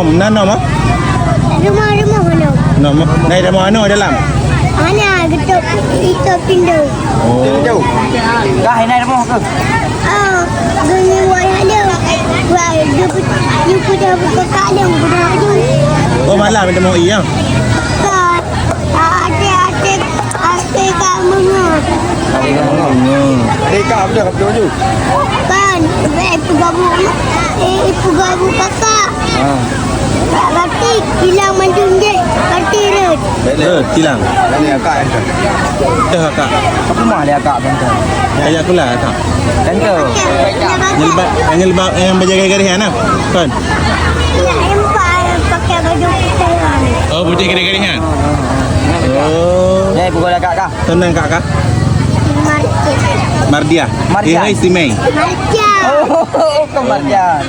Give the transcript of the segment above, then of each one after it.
nom ah. Rumah-rumah mana? Nom. Nai rumah ano dalam? Ana getuk itu pintu. Oh. Dah naik rumah ke? Ah, gini wai ada. Wai dia punya buka kaleng budak tu. Oh malam kita mau iya. Ka ate kamu ngah. Dekat apa tu? Kan, ibu gabu kakak. Berarti hilang manjung je. Berarti rut. Hilang. Ini akak ente. Dah akak. Apa mah dia akak tante? Kayak aku lah akak. Tante. Yang berjaga garis ana. Kan? Empat pakai baju putih. Oh, putih garis kan? Oh. Ni pukul akak kah? Tenang kak kak. Mardia. Mardia. Hai si Mei. Marja. Oh, kemarjan.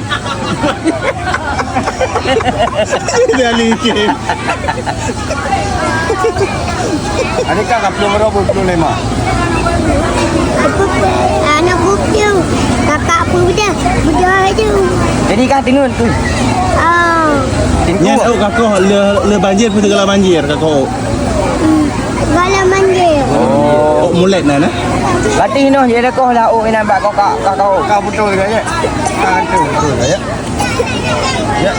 Dah licin. Adakah kapal berapa 25? Anak bukti. Kakak pun budak aja. Jadi kan tinun tu. Oh. Nya tahu kakak le banjir pun segala banjir kakak. Gala mandir. Oh, mulet nah. Latih noh je dah kau lah oh nampak kau kau. Kau betul ke ya? Betul ya? Ya.